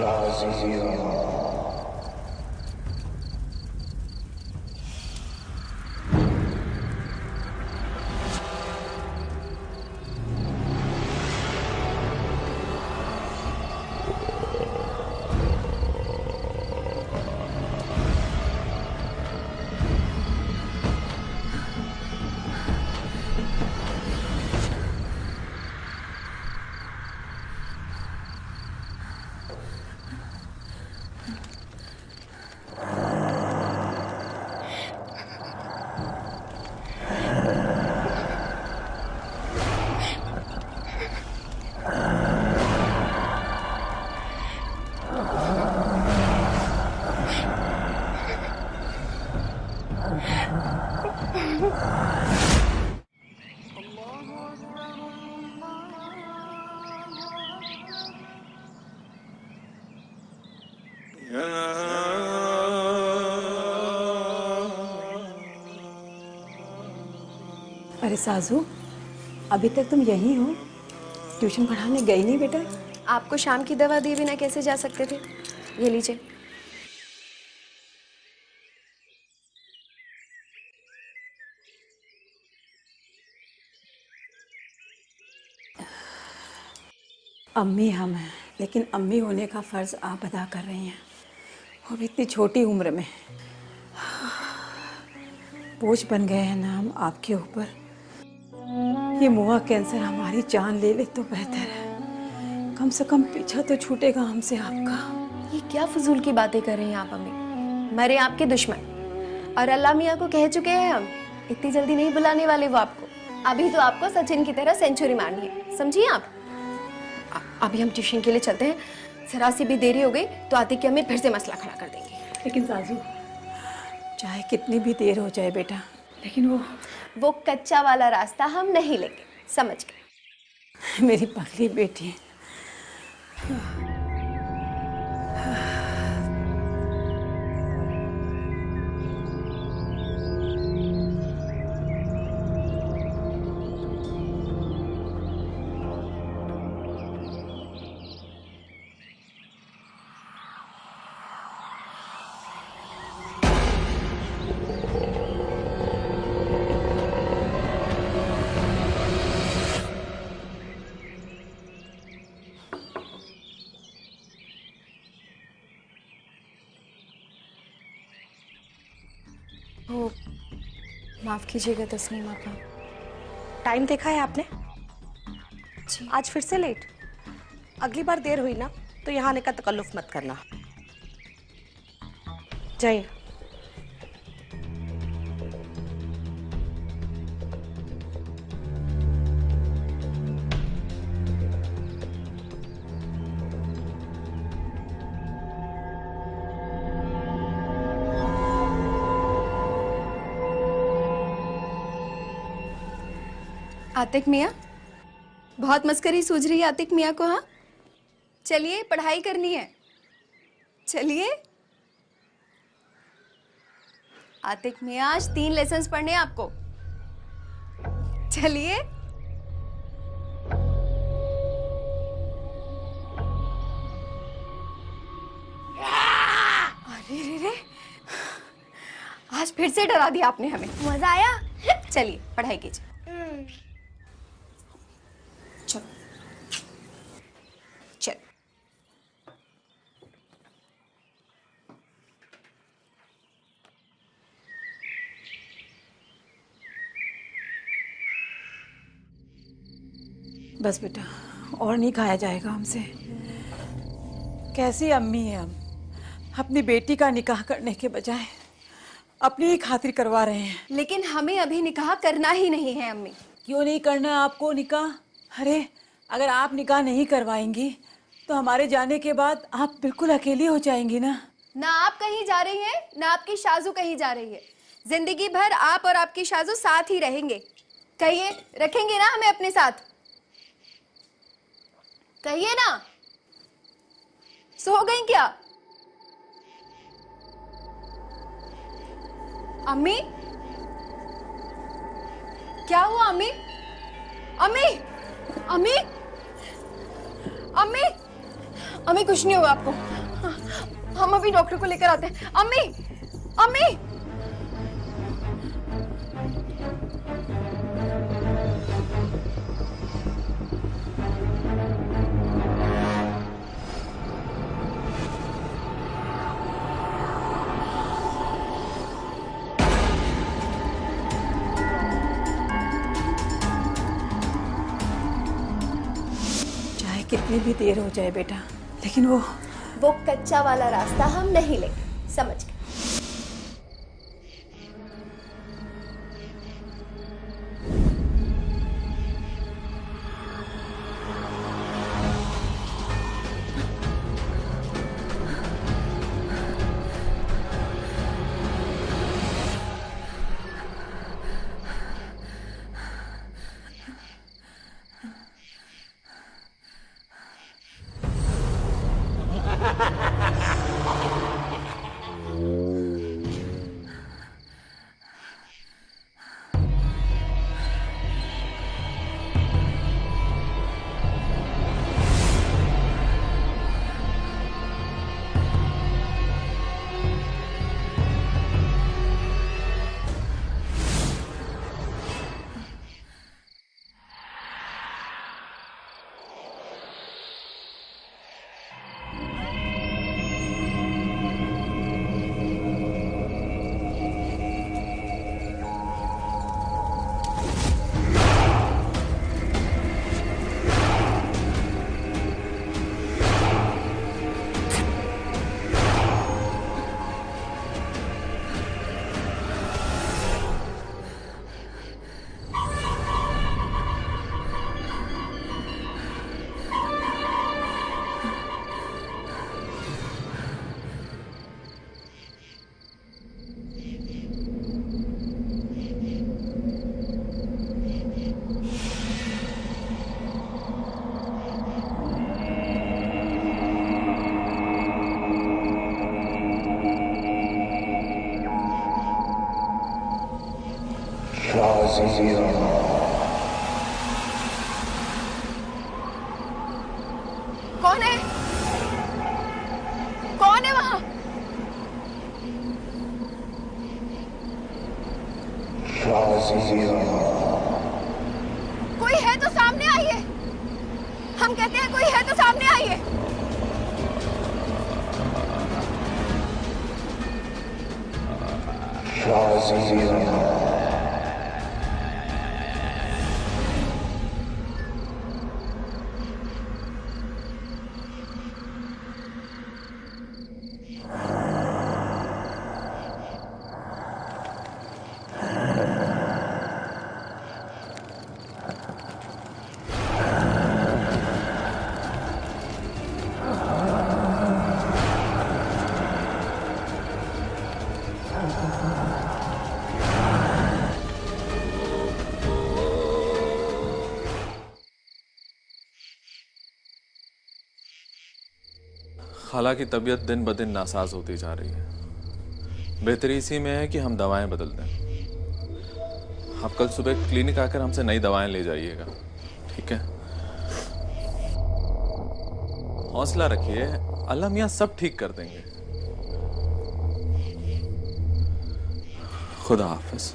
राज़िया। अरे साजू, अभी तक तुम यहीं हो? ट्यूशन पढ़ाने गई नहीं बेटा? आपको शाम की दवा दिए बिना कैसे जा सकते थे? ये लीजिए। अम्मी हम हैं, लेकिन अम्मी होने का फ़र्ज़ आप अदा कर रही हैं, वो भी इतनी छोटी उम्र में। बोझ बन गए हैं ना हम आपके ऊपर। ये मुआ कैंसर हमारी जान ले ले तो बेहतर है। कम से कम पीछा तो छूटेगा हमसे आपका। ये क्या फजूल की बातें कर रही हैं आप अम्मी? मरे आपके दुश्मन, और अल्लाह मियाँ को कह चुके हैं हम इतनी जल्दी नहीं बुलाने वाले वो आपको। अभी तो आपको सचिन की तरह सेंचुरी मारनी है, समझिए आप। अभी हम ट्यूशन के लिए चलते हैं, जरा सी भी देरी हो गई तो आतिक की अम्मी फिर से मसला खड़ा कर देंगी। लेकिन साजू, चाहे कितनी भी देर हो जाए बेटा, लेकिन वो कच्चा वाला रास्ता हम नहीं लेंगे, समझ गए? मेरी पगली बेटी। ओ, माफ कीजिएगा तस्नीम आपा। टाइम देखा है आपने? जी। आज फिर से लेट। अगली बार देर हुई ना तो यहाँ आने का तकल्लुफ मत करना। जाइए। आतिक मियाँ, बहुत मस्करी सूझ रही है आतिक मियाँ को। हाँ चलिए, पढ़ाई करनी है, चलिए। आतिक मियाँ, आज 3 लेसन्स पढ़ने हैं आपको, चलिए। अरे रे रे, आज फिर से डरा दिया आपने हमें। मजा आया? चलिए पढ़ाई कीजिए। चलो चल। बस बेटा, और नहीं खाया जाएगा हमसे। कैसी अम्मी है हम, अपनी बेटी का निकाह करने के बजाय अपनी ही खातिर करवा रहे हैं। लेकिन हमें अभी निकाह करना ही नहीं है अम्मी। क्यों नहीं करना है आपको निकाह? अरे अगर आप निकाह नहीं करवाएंगी तो हमारे जाने के बाद आप बिल्कुल अकेली हो जाएंगी ना। ना आप कहीं जा रही हैं, ना आपकी शाजू कहीं जा रही है। जिंदगी भर आप और आपकी शाजू साथ ही रहेंगे। कहिए, रखेंगे ना हमें अपने साथ? कहिए ना। सो गई क्या अम्मी? क्या हुआ अम्मी? अम्मी, अम्मी, अम्मी, अम्मी कुछ नहीं होगा आपको। हम अभी डॉक्टर को लेकर आते हैं। अम्मी, अम्मी। चाहे कितनी भी देर हो जाए बेटा, लेकिन वो कच्चा वाला रास्ता हम नहीं लेंगे, समझ गए? कौन है? कौन है वहां? कोई है तो सामने आइए। हम कहते हैं कोई है तो सामने आइए। खाला की तबीयत दिन ब दिन नासाज होती जा रही है। बेहतरी इसी में है कि हम दवाएं बदल दें। आप कल सुबह क्लिनिक आकर हमसे नई दवाएं ले जाइएगा, ठीक है? हौसला रखिए, अल्लाह मियां सब ठीक कर देंगे। खुदा हाफिज।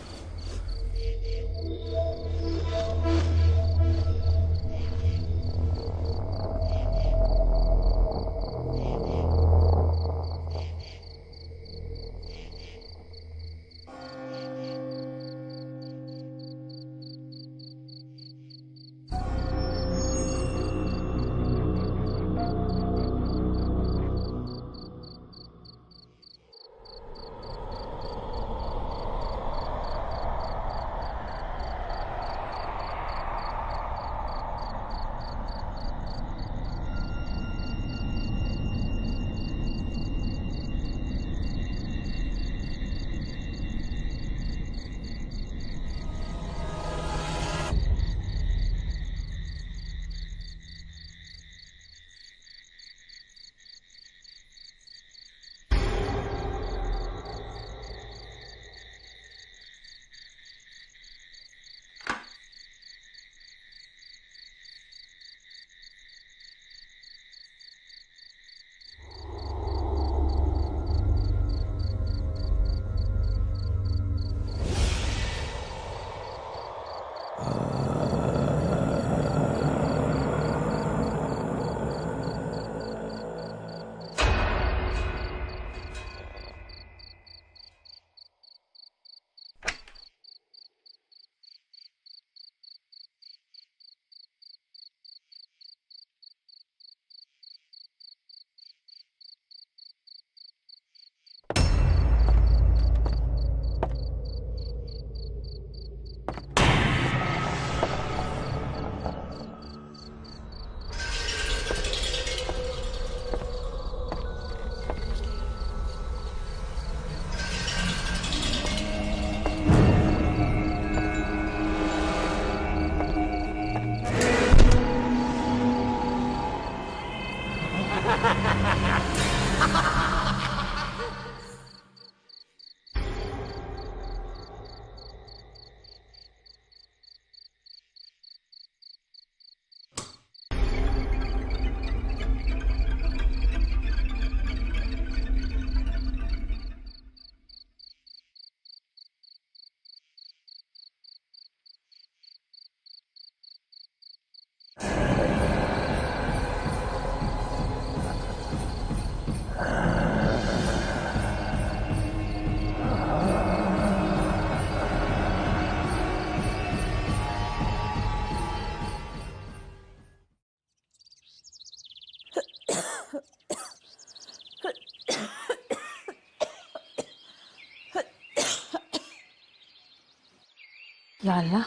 या अल्लाह,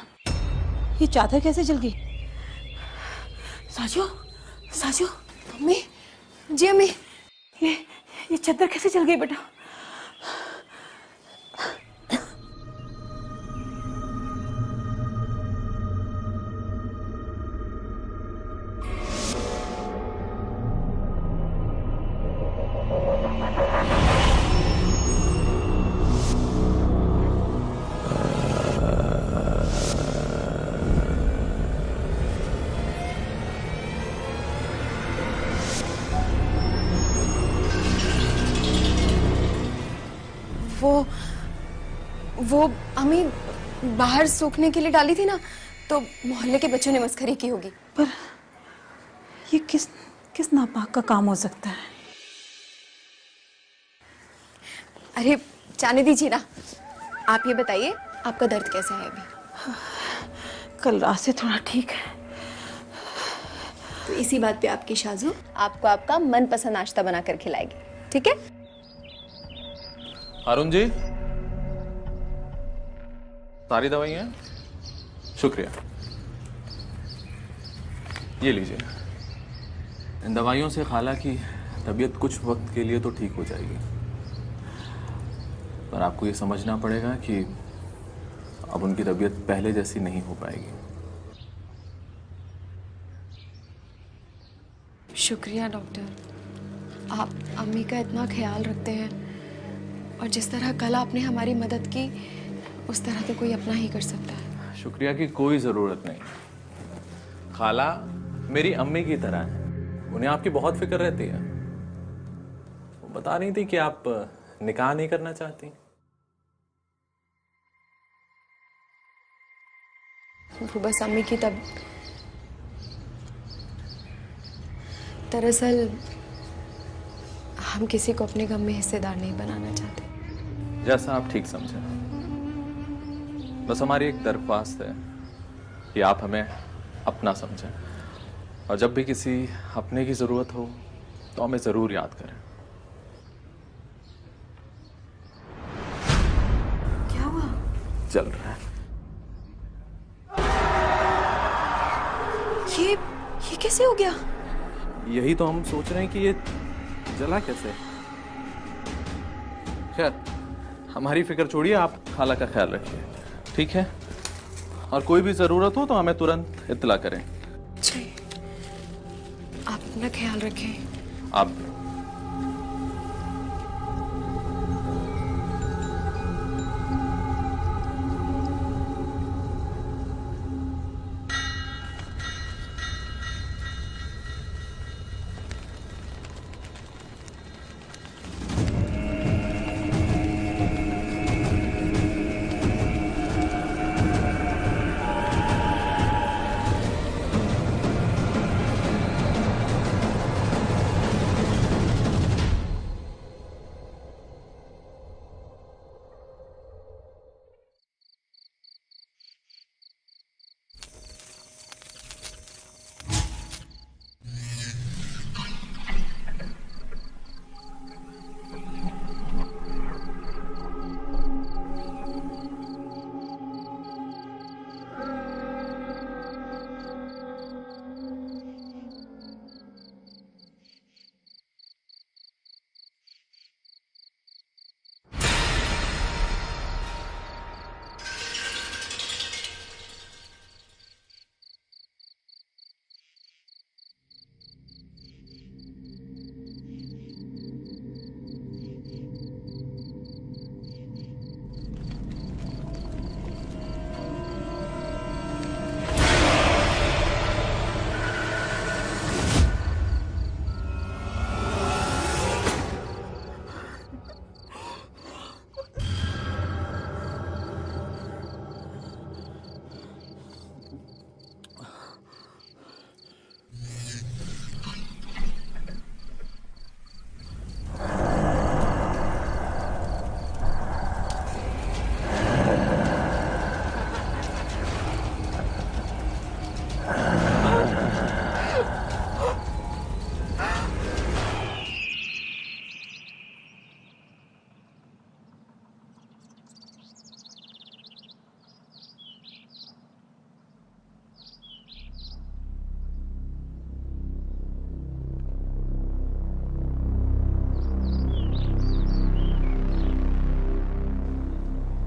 ये चादर कैसे जल गई? साजो, साजो, अम्मी, जी अम्मी। ये चादर कैसे जल गई बेटा? वो अम्मी बाहर सूखने के लिए डाली थी ना, तो मोहल्ले के बच्चों ने मस्खरी की होगी। पर ये किस नापाक का काम हो सकता है? अरे जाने दीजिए ना। आप ये बताइए, आपका दर्द कैसा है अभी? कल रात से थोड़ा ठीक है। तो इसी बात पे आपकी शाजू आपको आपका मनपसंद नाश्ता बनाकर खिलाएगी, ठीक है? अरुण जी, सारी दवाइयाँ? शुक्रिया, ये लीजिए। इन दवाइयों से खाला की तबीयत कुछ वक्त के लिए तो ठीक हो जाएगी, पर आपको ये समझना पड़ेगा कि अब उनकी तबीयत पहले जैसी नहीं हो पाएगी। शुक्रिया डॉक्टर, आप अम्मी का इतना ख्याल रखते हैं, और जिस तरह कल आपने हमारी मदद की उस तरह तो कोई अपना ही कर सकता है। शुक्रिया की कोई ज़रूरत नहीं। खाला मेरी अम्मी की तरह है, उन्हें आपकी बहुत फिक्र रहती है। वो बता रही थी कि आप निकाह नहीं करना चाहती। वो बस अम्मी की तब दरअसल हम किसी को अपने गम में हिस्सेदार नहीं बनाना चाहते। जैसा आप ठीक समझें। बस हमारी एक दरख्वास्त है कि आप हमें अपना समझें, और जब भी किसी अपने की ज़रूरत हो तो हमें ज़रूर याद करें। क्या हुआ? चल रहा है। ये कैसे हो गया? यही तो हम सोच रहे हैं कि ये जला कैसे। खैर, हमारी फिक्र छोड़िए, आप खाला का ख्याल रखिए, ठीक है? और कोई भी ज़रूरत हो तो हमें तुरंत इत्तला करें। जी, आप अपना ख्याल रखें। आप भी।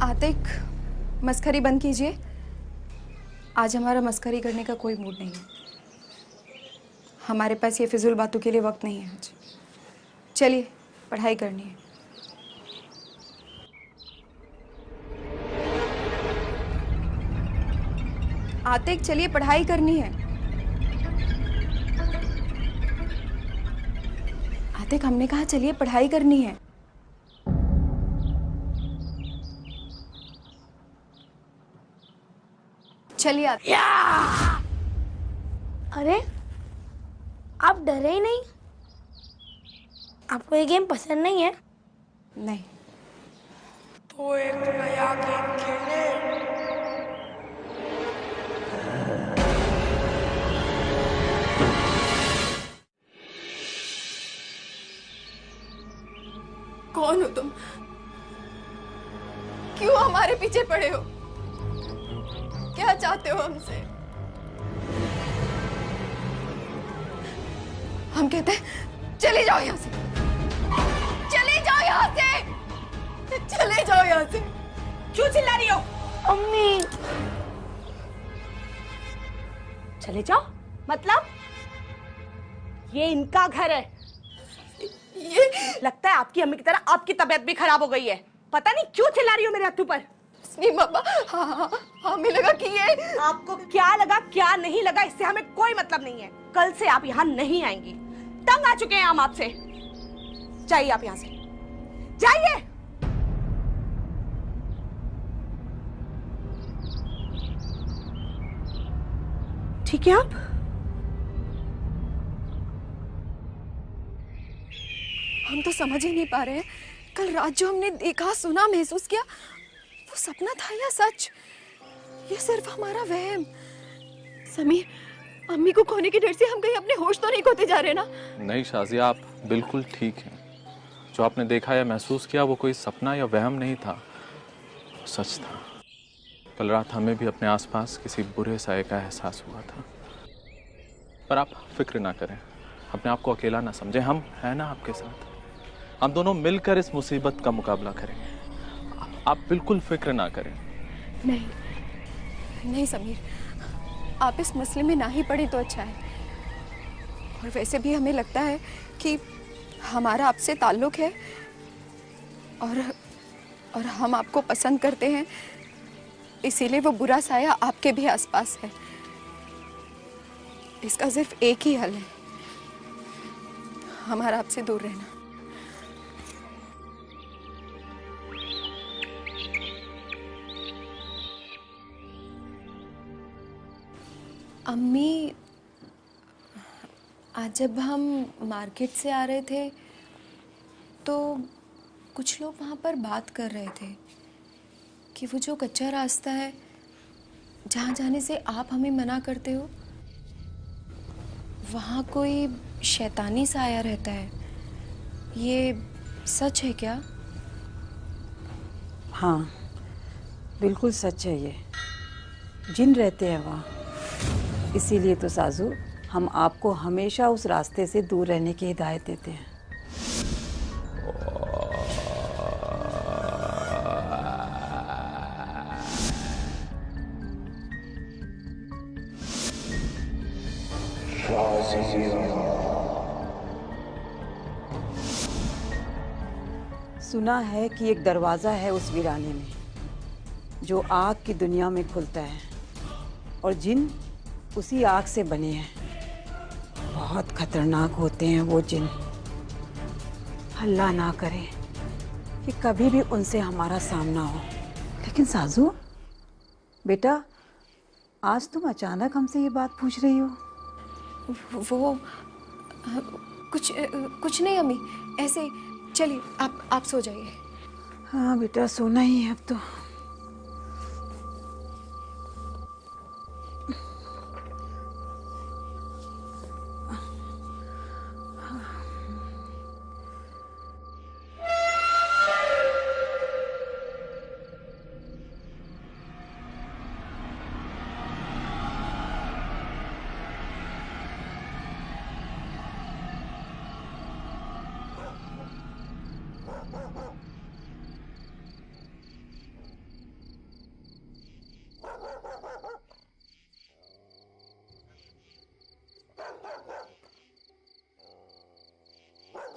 आतिक, मस्खरी बंद कीजिए। आज हमारा मस्खरी करने का कोई मूड नहीं है। हमारे पास ये फिजूल बातों के लिए वक्त नहीं है आज। चलिए, पढ़ाई करनी है। आतिक, चलिए पढ़ाई करनी है। आतिक, हमने कहा चलिए पढ़ाई करनी है। चलिए आतिक। अरे आप डरे ही नहीं? आपको ये गेम पसंद नहीं है? नहीं। तो एक नया गेम खेले। कौन हो तुम? क्यों हमारे पीछे पड़े हो? क्या चाहते हो हमसे? हम कहते हैं चले जाओ यहाँ से, चले जाओ यहाँ से, चले जाओ यहाँ से। क्यों चिल्ला रही हो? अम्मी, चले जाओ मतलब? ये इनका घर है। ये लगता है आपकी अम्मी की तरह आपकी तबीयत भी खराब हो गई है। पता नहीं क्यों चिल्ला रही हो मेरे हत्थों पर। नहीं मम्मा, हाँ, हमें लगा कि ये आपको क्या लगा क्या नहीं लगा इससे हमें कोई मतलब नहीं है। कल से आप यहाँ नहीं आएंगी। तंग आ चुके हैं हम आपसे। जाइए आप यहाँ से, जाइए। ठीक है आप? हम तो समझ ही नहीं पा रहे हैं, कल रात जो हमने देखा, सुना, महसूस किया, वो सपना था या सच? ये सिर्फ हमारा वहम। समीर, अम्मी को खोने के डर से हम कहीं अपने होश तो नहीं खोते जा रहे ना? नहीं शाजिया, आप बिल्कुल ठीक हैं। जो आपने देखा या महसूस किया वो कोई सपना या वहम नहीं था, वो सच था। कल रात हमें भी अपने आसपास किसी बुरे साये का एहसास हुआ था। पर आप फिक्र ना करें, अपने आप को अकेला ना समझें। हम हैं ना आपके साथ। हम दोनों मिलकर इस मुसीबत का मुकाबला करेंगे। आप बिल्कुल फिक्र ना करें। नहीं, नहीं समीर, आप इस मसले में ना ही पड़े तो अच्छा है। और वैसे भी हमें लगता है कि हमारा आपसे ताल्लुक है और हम आपको पसंद करते हैं, इसीलिए वो बुरा साया आपके भी आसपास है। इसका सिर्फ एक ही हल है, हमारा आपसे दूर रहना। अम्मी, आज जब हम मार्केट से आ रहे थे तो कुछ लोग वहाँ पर बात कर रहे थे कि वो जो कच्चा रास्ता है जहाँ जाने से आप हमें मना करते हो, वहाँ कोई शैतानी सा आया रहता है। ये सच है क्या? हाँ, बिल्कुल सच है। ये जिन रहते हैं वहाँ। इसीलिए तो साजू, हम आपको हमेशा उस रास्ते से दूर रहने की हिदायत देते हैं। सुना है कि एक दरवाज़ा है उस वीराने में जो आग की दुनिया में खुलता है, और जिन उसी आग से बने हैं। बहुत खतरनाक होते हैं वो जिन। अल्लाह ना करे कि कभी भी उनसे हमारा सामना हो। लेकिन साजू बेटा, आज तुम अचानक हमसे ये बात पूछ रही हो? वो कुछ नहीं अम्मी, ऐसे। चलिए आप सो जाइए। हाँ बेटा, सोना ही है अब तो।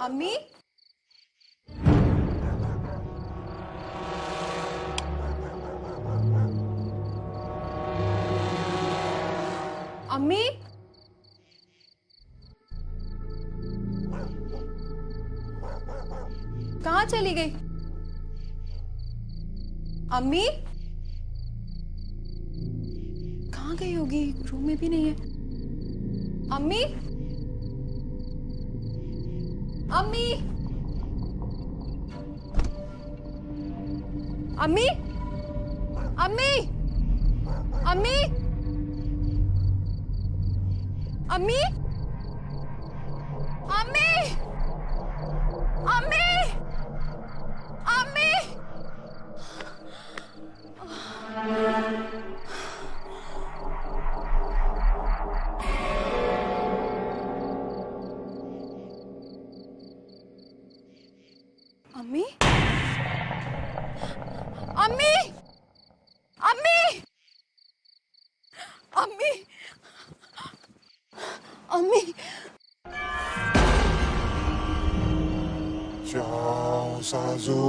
अम्मी, अम्मी, कहाँ चली गई? अम्मी, कहाँ गई होगी? रूम में भी नहीं है। अम्मी, अम्मी, अम्मी, अम्मी, अम्मी, अम्मी, अम्मी, अम्मी, अम्मी। अम्मी, अम्मी, अम्मी, अम्मी, अम्मी। जाओ साजू,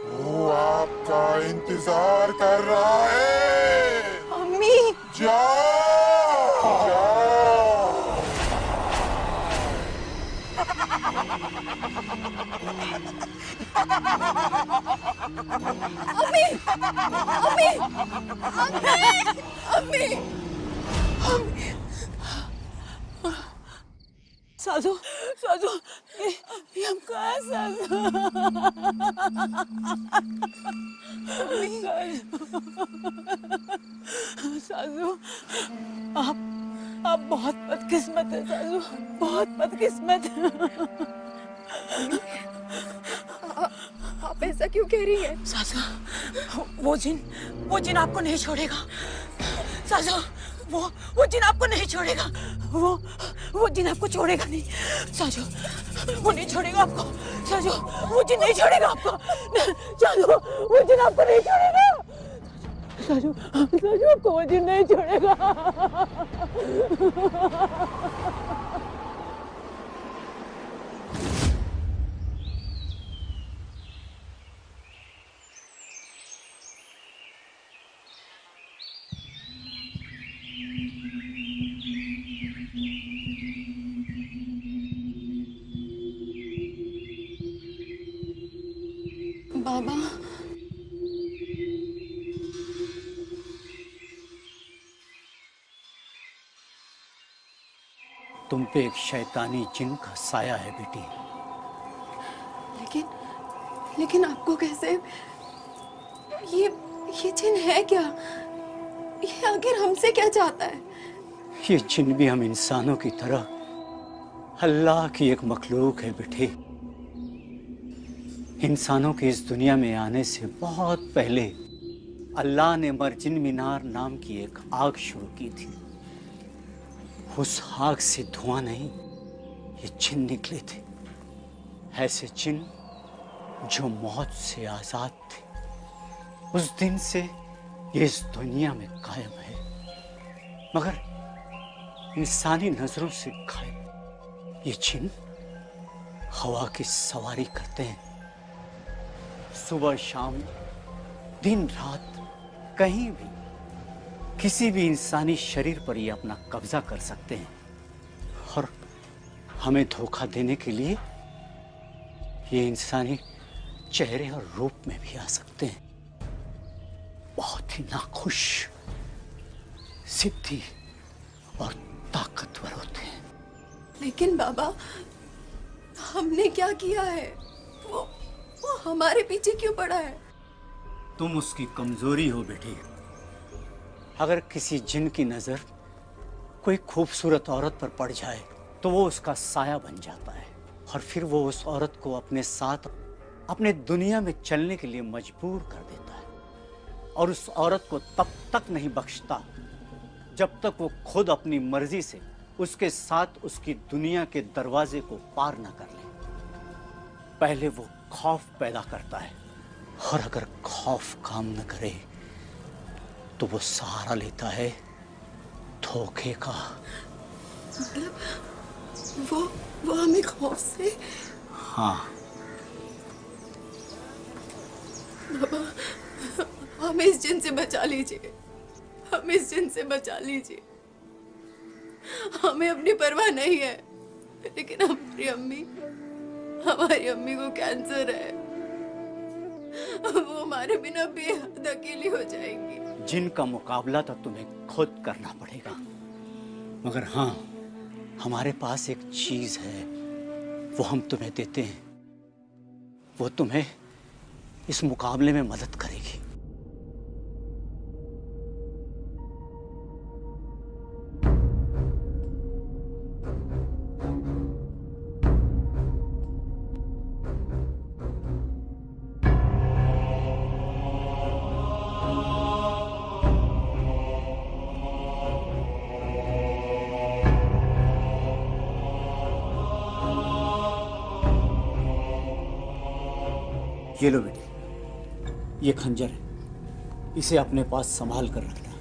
वो आपका इंतजार कर रहा है। अम्मी, जाओ जाओ। अम्मी, अम्मी, अम्मी, अम्मी। साजू, साजू, ये हम कहाँ हैं, साजू? साजू, आप बहुत बदकिस्मत है साजू, बहुत बदकिस्मत। आप ऐसा क्यों कह रही हैं? साजू, वो जिन आपको नहीं छोड़ेगा। साजू, वो जिन आपको नहीं छोड़ेगा। वो जिन आपको छोड़ेगा नहीं। साजू, वो नहीं छोड़ेगा आपको। साजू, वो जिन नहीं छोड़ेगा आपको। साजू, वो जिन आपको नहीं छोड़ेगा। साजू, साजू, आपको वो जिन नहीं छोड़ेगा। बाबा, तुम पे एक शैतानी जिन का साया है बेटी। लेकिन आपको कैसे? ये जिन है क्या? ये आखिर हमसे क्या चाहता है? ये जिन भी हम इंसानों की तरह अल्लाह की एक मखलूक है बेटी। इंसानों के इस दुनिया में आने से बहुत पहले अल्लाह ने मर्जिन मीनार नाम की एक आग शुरू की थी। उस आग से धुआं नहीं, ये जिन निकले थे। ऐसे जिन जो मौत से आजाद थे। उस दिन से ये इस दुनिया में कायम है, मगर इंसानी नजरों से गायब। ये जिन हवा की सवारी करते हैं। सुबह शाम, दिन रात, कहीं भी किसी भी इंसानी शरीर पर ये अपना कब्जा कर सकते हैं और हमें धोखा देने के लिए ये इंसानी चेहरे और रूप में भी आ सकते हैं। बहुत ही नाखुश, जिद्दी और ताकतवर होते हैं। लेकिन बाबा, हमने क्या किया है? वो हमारे पीछे क्यों पड़ा है? तुम उसकी कमजोरी हो बेटी। अगर किसी जिन की नजर कोई खूबसूरत औरत पर पड़ जाए तो वो उसका साया बन जाता है और फिर वो उस औरत को अपने साथ अपने दुनिया में चलने के लिए मजबूर कर देता है और उस औरत को तब तक नहीं बख्शता जब तक वो खुद अपनी मर्जी से उसके साथ उसकी दुनिया के दरवाजे को पार न कर ले। पहले वो खौफ पैदा करता है और अगर खौफ काम न करे तो वो सहारा लेता है धोखे का। वो हमें खौफ से। हाँ, बाबा, हमें इस जिन से बचा लीजिए, हमें इस जिन से बचा लीजिए। हमें अपनी परवाह नहीं है, लेकिन हमारी अम्मी को कैंसर है। वो हमारे बिना बेहद अकेली हो जाएंगी। जिन का मुकाबला तो तुम्हें खुद करना पड़ेगा, मगर हाँ, हमारे पास एक चीज है, वो हम तुम्हें देते हैं। वो तुम्हें इस मुकाबले में मदद करेगी। ये लो बेटी, ये खंजर है, इसे अपने पास संभाल कर रखना।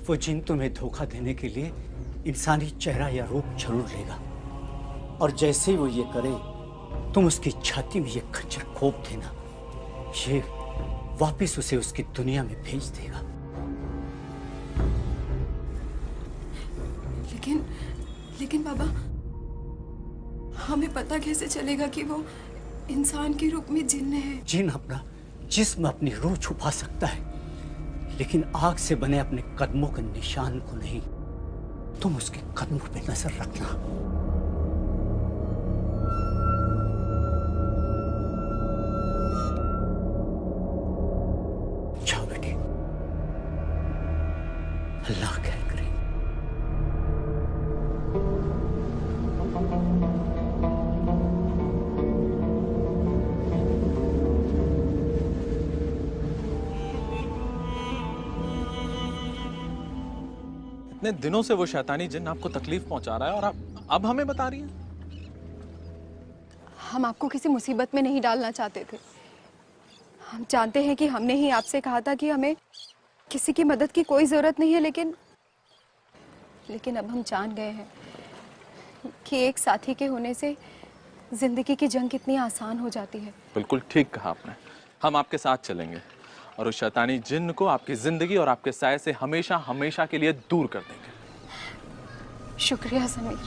वो जिन तुम्हें धोखा देने के लिए इंसानी चेहरा या रूप जरूर लेगा, और जैसे ही वो ये करे, तुम उसकी छाती में ये खंजर घोंप देना। ये वापस उसे उसकी दुनिया में भेज देगा। लेकिन बाबा, हमें पता कैसे चलेगा कि वो इंसान के रूप में जिन्न है? जिन अपना जिस्म अपनी रूह छुपा सकता है, लेकिन आग से बने अपने कदमों के निशान को नहीं। तुम उसके कदमों पे नजर रखना। जाओ बेटी, अल्लाह खैर करे। इतने दिनों से वो शैतानी जिन्न आपको तकलीफ पहुंचा रहा है और आप अब हमें बता रही हैं? हम आपको किसी मुसीबत में नहीं डालना चाहते थे। हम जानते हैं कि हमने ही आपसे कहा था कि हमें किसी की मदद की कोई जरूरत नहीं है, लेकिन अब हम जान गए हैं कि एक साथी के होने से जिंदगी की जंग कितनी आसान हो जाती है। बिल्कुल ठीक कहा आपने। हम आपके साथ चलेंगे और उस शैतानी जिन्न को आपकी जिंदगी और आपके साये से हमेशा हमेशा के लिए दूर कर देंगे। शुक्रिया समीर।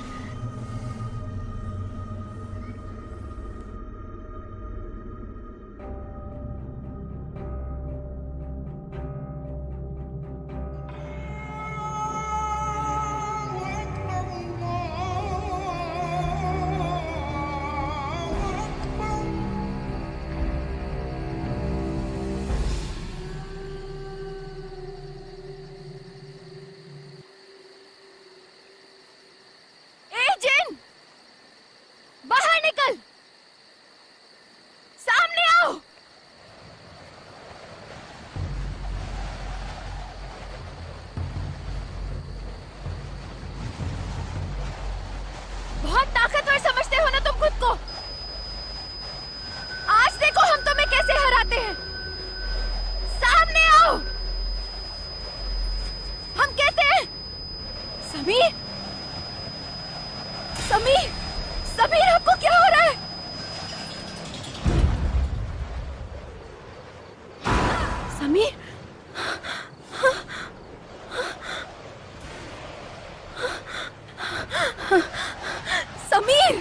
समीर, आपको क्या हो रहा है? समीर, समीर,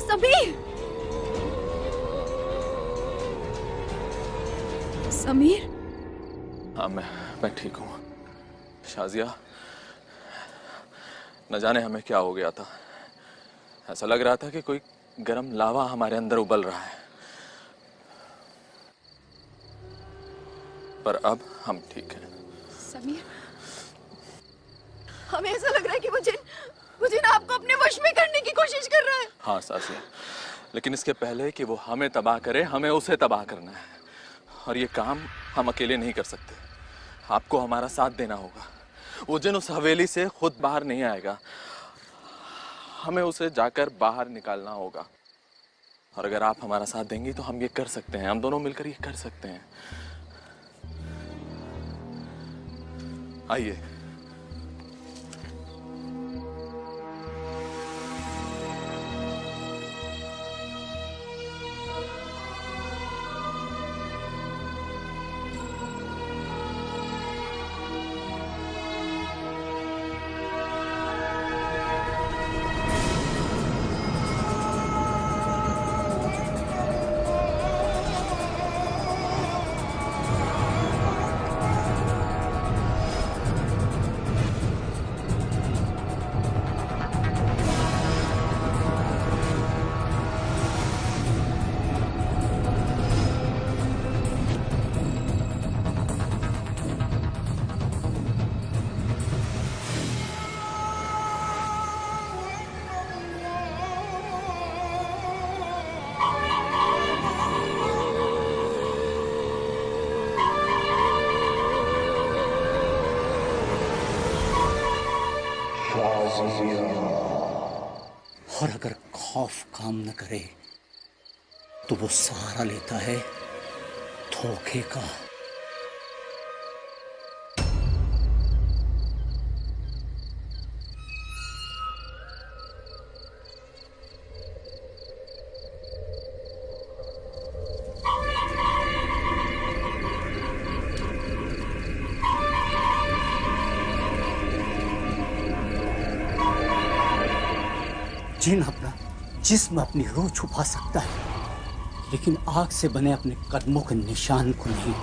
समीर, समीर। हाँ, मैं ठीक हूँ। शाजिया, न जाने हमें क्या हो गया था। ऐसा लग रहा था कि कोई गर्म लावा हमारे अंदर उबल रहा है, पर अब हम ठीक हैं। समीर, हमें ऐसा लग रहा है कि वो जिन आपको अपने वश में करने की कोशिश कर रहा है। हाँ सासिया, लेकिन इसके पहले कि वो हमें तबाह करे, हमें उसे तबाह करना है, और ये काम हम अकेले नहीं कर सकते। आपको हमारा साथ देना होगा। वो जिन उस हवेली से खुद बाहर नहीं आएगा, हमें उसे जाकर बाहर निकालना होगा। और अगर आप हमारा साथ देंगी तो हम ये कर सकते हैं। हम दोनों मिलकर ये कर सकते हैं। आइए। और अगर खौफ काम न करे तो वो सहारा लेता है धोखे का। जिन अपना जिस्म अपनी रूह छुपा सकता है, लेकिन आग से बने अपने कदमों के निशान को नहीं।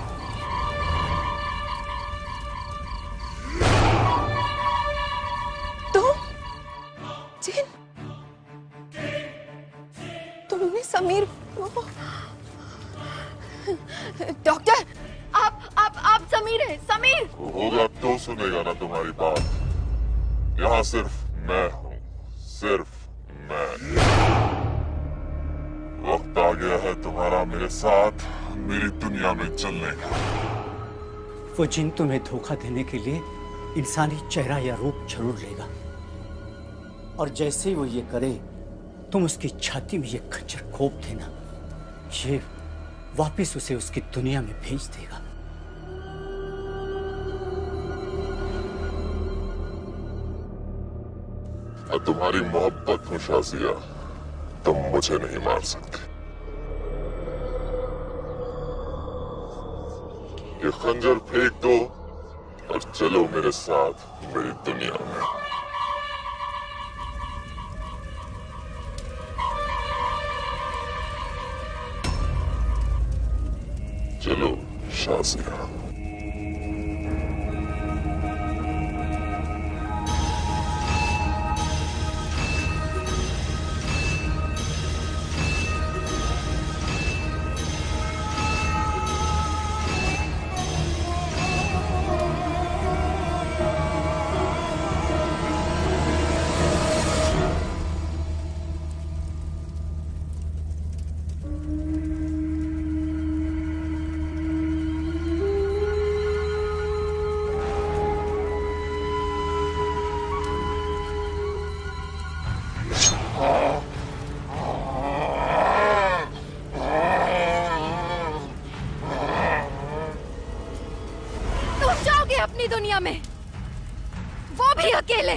तो जिन तुमने समीर को... डॉक्टर, आप समीर हैं, समीर। होगा तो सुनेगा ना तुम्हारी बात। यहाँ सिर्फ मैं हूँ, सिर्फ मैं। वक्त आ गया है तुम्हारा मेरे साथ मेरी दुनिया में चलने का। वो जिन तुम्हें धोखा देने के लिए इंसानी चेहरा या रूप जरूर लेगा, और जैसे ही वो ये करे तुम उसकी छाती में ये खंजर घोंप देना। ये वापिस उसे उसकी दुनिया में भेज देगा। तुम्हारी मोहब्बत में शाजिया, तुम मुझे नहीं मार सकते। ये खंजर फेंक दो और चलो मेरे साथ मेरी दुनिया में। चलो शाजिया। अपनी दुनिया में, वो भी अकेले।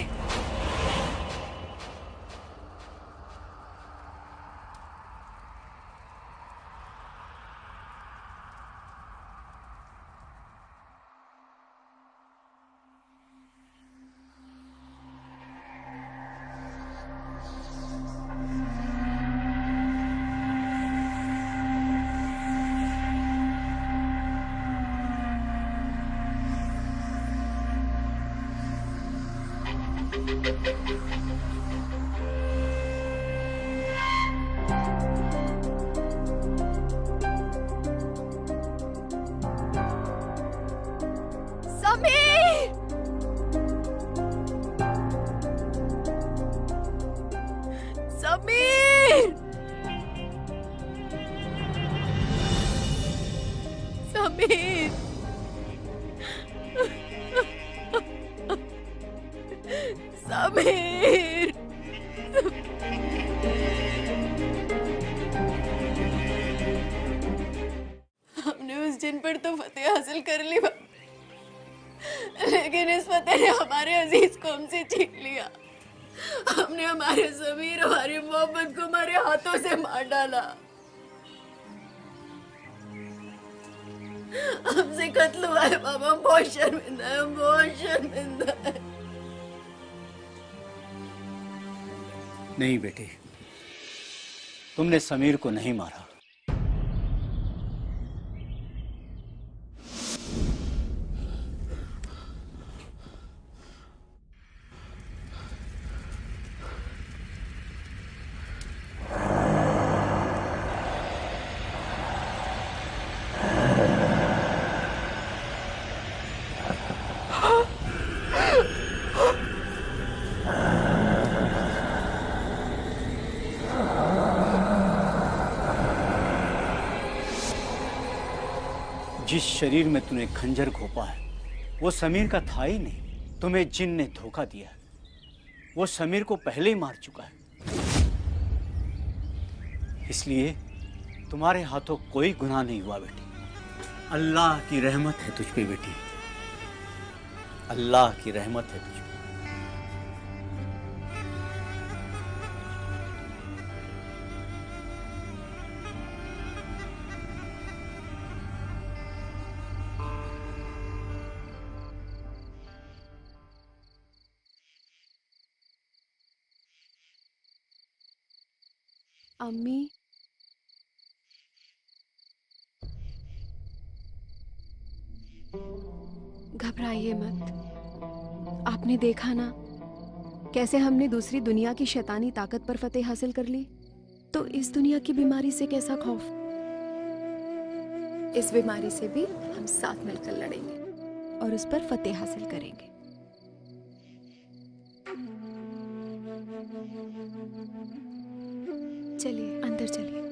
समीर, समीर, हमने उस जिन पर तो फतेह हासिल कर ली, लेकिन इस हमारे अजीज को हमसे छीन लिया। हमने हमारे समीर, हमारी मोहब्बत को हमारे हाथों से मार डाला। हमसे कत्ल हुआ है बाबा, हम बहुत शर्मिंदा है, हम बहुत शर्मिंदा है। नहीं बेटे, तुमने समीर को नहीं मारा। जिस शरीर में तूने खंजर घोंपा है वो समीर का था ही नहीं। तुम्हें जिन ने धोखा दिया, वो समीर को पहले ही मार चुका है। इसलिए तुम्हारे हाथों कोई गुनाह नहीं हुआ बेटी। अल्लाह की रहमत है तुझ पे बेटी, अल्लाह की रहमत है तुझ पे। अम्मी, घबराइए मत। आपने देखा ना कैसे हमने दूसरी दुनिया की शैतानी ताकत पर फतेह हासिल कर ली। तो इस दुनिया की बीमारी से कैसा खौफ। इस बीमारी से भी हम साथ मिलकर लड़ेंगे और उस पर फतेह हासिल करेंगे। चलिए अंदर चलिए।